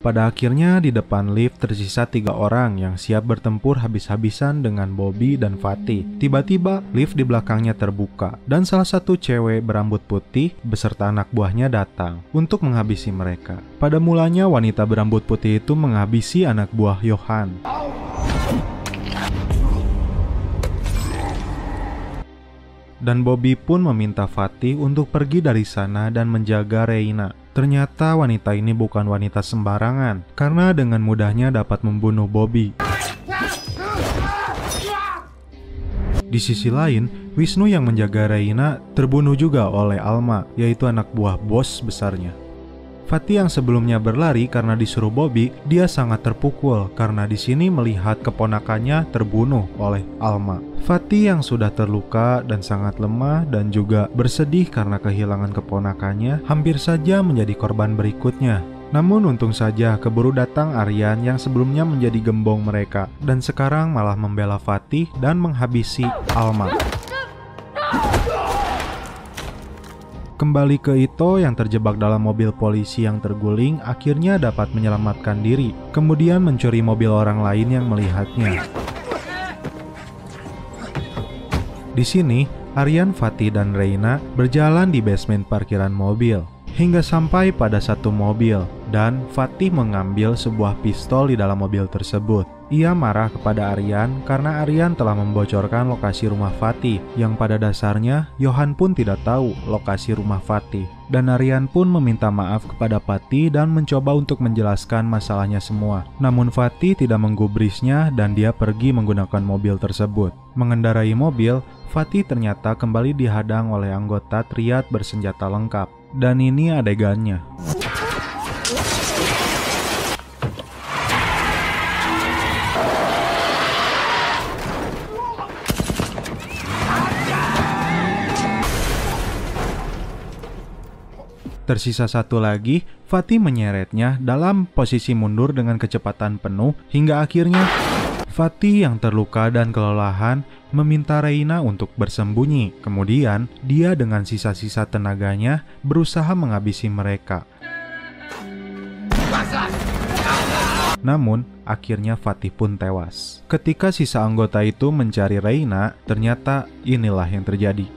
Pada akhirnya di depan lift tersisa 3 orang yang siap bertempur habis-habisan dengan Bobby dan Fatih. Tiba-tiba lift di belakangnya terbuka dan salah satu cewek berambut putih beserta anak buahnya datang untuk menghabisi mereka. Pada mulanya wanita berambut putih itu menghabisi anak buah Johan. Dan Bobby pun meminta Fatih untuk pergi dari sana dan menjaga Reina. Ternyata wanita ini bukan wanita sembarangan, karena dengan mudahnya dapat membunuh Bobby. Di sisi lain, Wisnu yang menjaga Reina terbunuh juga oleh Alma, yaitu anak buah bos besarnya. Fatih yang sebelumnya berlari karena disuruh Bobby, dia sangat terpukul karena di sini melihat keponakannya terbunuh oleh Alma. Fatih yang sudah terluka dan sangat lemah dan juga bersedih karena kehilangan keponakannya, hampir saja menjadi korban berikutnya. Namun untung saja keburu datang Aryan yang sebelumnya menjadi gembong mereka dan sekarang malah membela Fatih dan menghabisi Alma. Kembali ke Ito yang terjebak dalam mobil polisi yang terguling akhirnya dapat menyelamatkan diri, kemudian mencuri mobil orang lain yang melihatnya. Di sini, Aryan, Fatih, dan Reina berjalan di basement parkiran mobil hingga sampai pada satu mobil dan Fatih mengambil sebuah pistol di dalam mobil tersebut. Ia marah kepada Aryan karena Aryan telah membocorkan lokasi rumah Fatih yang pada dasarnya Johan pun tidak tahu lokasi rumah Fatih. Dan Aryan pun meminta maaf kepada Fatih dan mencoba untuk menjelaskan masalahnya semua. Namun Fatih tidak menggubrisnya dan dia pergi menggunakan mobil tersebut. Mengendarai mobil, Fatih ternyata kembali dihadang oleh anggota triad bersenjata lengkap. Dan ini adegannya. Tersisa satu lagi, Fatih menyeretnya dalam posisi mundur dengan kecepatan penuh hingga akhirnya Fatih yang terluka dan kelelahan meminta Reina untuk bersembunyi. Kemudian, dia dengan sisa-sisa tenaganya berusaha menghabisi mereka. Namun, akhirnya Fatih pun tewas. Ketika sisa anggota itu mencari Reina, ternyata inilah yang terjadi.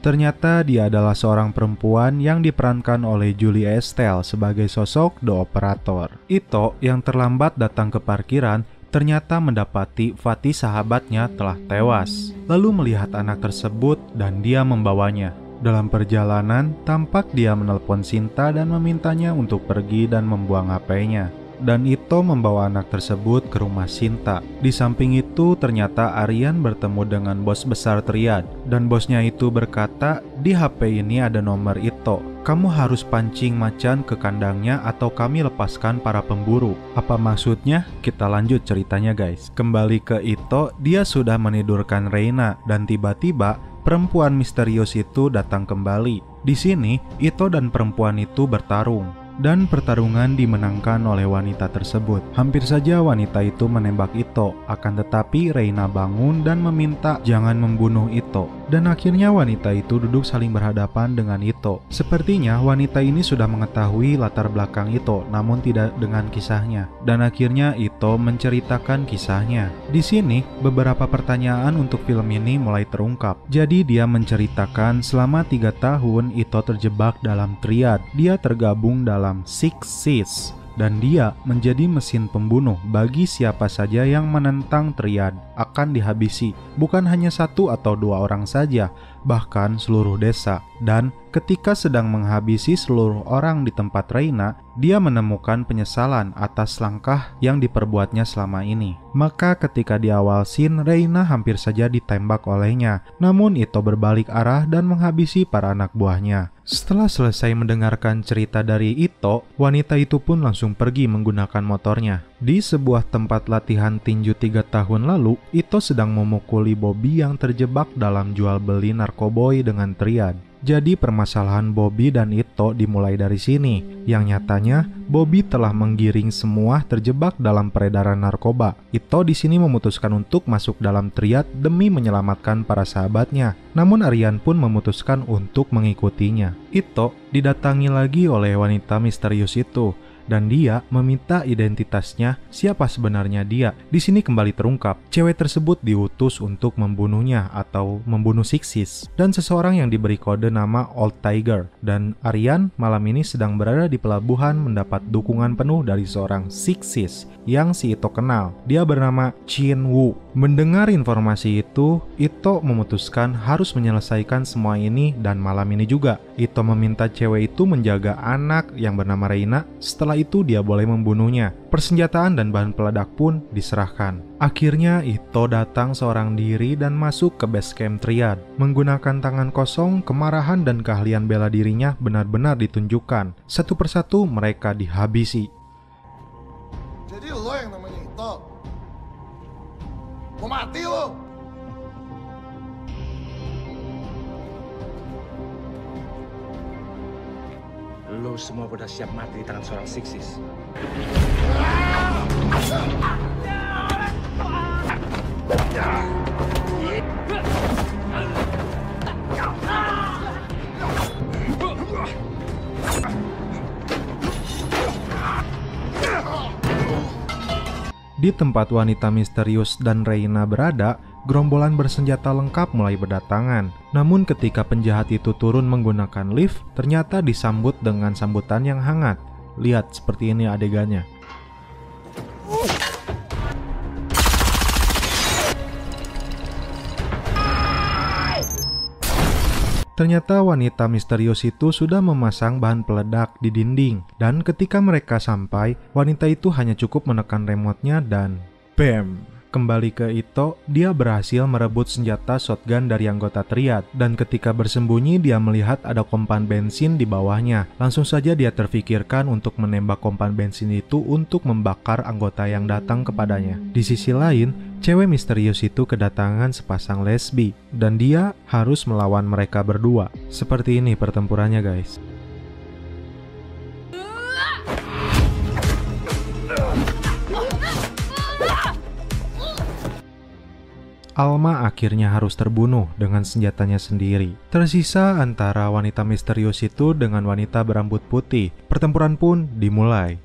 Ternyata dia adalah seorang perempuan yang diperankan oleh Julie Estelle sebagai sosok The Operator. Ito yang terlambat datang ke parkiran ternyata mendapati Fatih sahabatnya telah tewas. Lalu melihat anak tersebut dan dia membawanya. Dalam perjalanan, tampak dia menelpon Sinta dan memintanya untuk pergi dan membuang HP-nya. Dan Ito membawa anak tersebut ke rumah Sinta. Di samping itu ternyata Aryan bertemu dengan bos besar triad. Dan bosnya itu berkata, di HP ini ada nomor Ito. Kamu harus pancing macan ke kandangnya atau kami lepaskan para pemburu. Apa maksudnya? Kita lanjut ceritanya guys. Kembali ke Ito, dia sudah menidurkan Reina. Dan tiba-tiba perempuan misterius itu datang kembali. Di sini, Ito dan perempuan itu bertarung. Dan pertarungan dimenangkan oleh wanita tersebut. Hampir saja wanita itu menembak Ito, akan tetapi Reina bangun dan meminta jangan membunuh Ito. Dan akhirnya wanita itu duduk saling berhadapan dengan Ito. Sepertinya wanita ini sudah mengetahui latar belakang Ito, namun tidak dengan kisahnya. Dan akhirnya Ito menceritakan kisahnya. Di sini, beberapa pertanyaan untuk film ini mulai terungkap. Jadi dia menceritakan selama 3 tahun Ito terjebak dalam triad. Dia tergabung dalam Six Seas dan dia menjadi mesin pembunuh bagi siapa saja yang menentang triad akan dihabisi. Bukan hanya 1 atau 2 orang saja, bahkan seluruh desa. Dan ketika sedang menghabisi seluruh orang di tempat Reina, dia menemukan penyesalan atas langkah yang diperbuatnya selama ini. Maka ketika di awal scene, Reina hampir saja ditembak olehnya. Namun Ito berbalik arah dan menghabisi para anak buahnya. Setelah selesai mendengarkan cerita dari Ito, wanita itu pun langsung pergi menggunakan motornya. Di sebuah tempat latihan tinju 3 tahun lalu, Ito sedang memukuli Bobby yang terjebak dalam jual beli narkoboy dengan triad. Jadi permasalahan Bobby dan Ito dimulai dari sini, yang nyatanya Bobby telah menggiring semua terjebak dalam peredaran narkoba. Ito di sini memutuskan untuk masuk dalam triad demi menyelamatkan para sahabatnya. Namun Aryan pun memutuskan untuk mengikutinya. Ito didatangi lagi oleh wanita misterius itu, dan dia meminta identitasnya, siapa sebenarnya dia. Di sini kembali terungkap, cewek tersebut diutus untuk membunuhnya atau membunuh Sixis, dan seseorang yang diberi kode nama Old Tiger. Dan Aryan malam ini sedang berada di pelabuhan mendapat dukungan penuh dari seorang Sixis yang si Ito kenal. Dia bernama Chin Woo. Mendengar informasi itu, Ito memutuskan harus menyelesaikan semua ini dan malam ini juga. Ito meminta cewek itu menjaga anak yang bernama Reina. Setelah itu dia boleh membunuhnya. Persenjataan dan bahan peledak pun diserahkan. Akhirnya Ito datang seorang diri dan masuk ke base camp triad. Menggunakan tangan kosong, kemarahan dan keahlian bela dirinya benar-benar ditunjukkan. Satu persatu mereka dihabisi. Jadi lo yang namanya Ito? Mau mati lo? Lo semua udah siap mati di tangan seorang Sixis. Di tempat wanita misterius dan Reina berada, gerombolan bersenjata lengkap mulai berdatangan. Namun ketika penjahat itu turun menggunakan lift, ternyata disambut dengan sambutan yang hangat. Lihat seperti ini adegannya. Ternyata wanita misterius itu sudah memasang bahan peledak di dinding, dan ketika mereka sampai, wanita itu hanya cukup menekan remote-nya dan BAM! Kembali ke Ito, dia berhasil merebut senjata shotgun dari anggota triad, dan ketika bersembunyi dia melihat ada kompan bensin di bawahnya. Langsung saja dia terfikirkan untuk menembak kompan bensin itu untuk membakar anggota yang datang kepadanya. Di sisi lain, cewek misterius itu kedatangan sepasang lesbi, dan dia harus melawan mereka berdua. Seperti ini pertempurannya guys. Alma akhirnya harus terbunuh dengan senjatanya sendiri. Tersisa antara wanita misterius itu dengan wanita berambut putih. Pertempuran pun dimulai.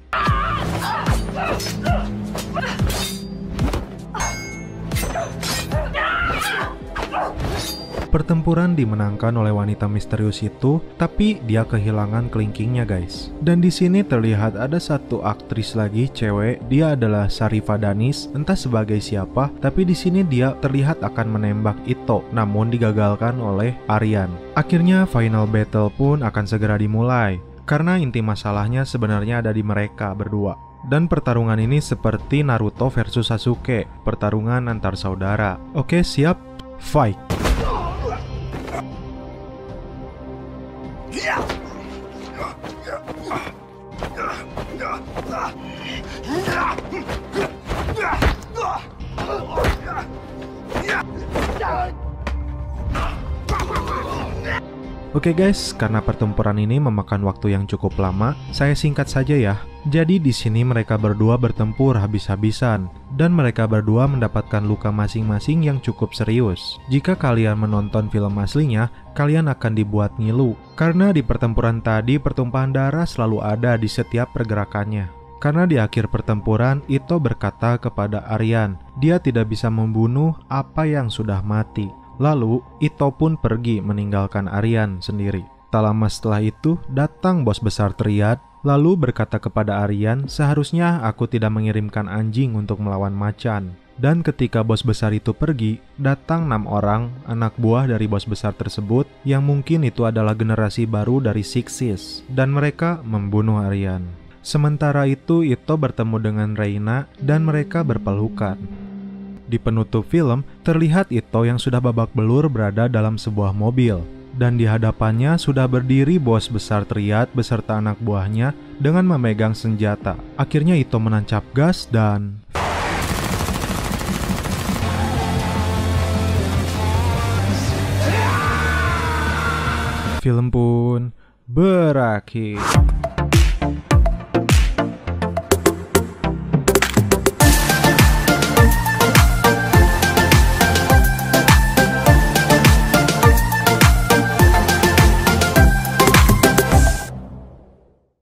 Pertempuran dimenangkan oleh wanita misterius itu, tapi dia kehilangan kelingkingnya guys. Dan di sini terlihat ada satu aktris lagi cewek, dia adalah Sarifa Danis, entah sebagai siapa, tapi di sini dia terlihat akan menembak Ito, namun digagalkan oleh Aryan. Akhirnya final battle pun akan segera dimulai, karena inti masalahnya sebenarnya ada di mereka berdua. Dan pertarungan ini seperti Naruto versus Sasuke, pertarungan antar saudara. Oke, siap, fight! Oke guys, karena pertempuran ini memakan waktu yang cukup lama, saya singkat saja ya. Jadi di sini mereka berdua bertempur habis-habisan, dan mereka berdua mendapatkan luka masing-masing yang cukup serius. Jika kalian menonton film aslinya, kalian akan dibuat ngilu, karena di pertempuran tadi pertumpahan darah selalu ada di setiap pergerakannya. Karena di akhir pertempuran, Ito berkata kepada Aryan, dia tidak bisa membunuh apa yang sudah mati. Lalu, Ito pun pergi meninggalkan Aryan sendiri. Tak lama setelah itu, datang bos besar triad, lalu berkata kepada Aryan, seharusnya aku tidak mengirimkan anjing untuk melawan macan. Dan ketika bos besar itu pergi, datang 6 orang, anak buah dari bos besar tersebut, yang mungkin itu adalah generasi baru dari Sixis, dan mereka membunuh Aryan. Sementara itu, Ito bertemu dengan Reina, dan mereka berpelukan. Di penutup film, terlihat Ito yang sudah babak belur berada dalam sebuah mobil. Dan di hadapannya sudah berdiri bos besar triad beserta anak buahnya dengan memegang senjata. Akhirnya Ito menancap gas dan... Film pun berakhir.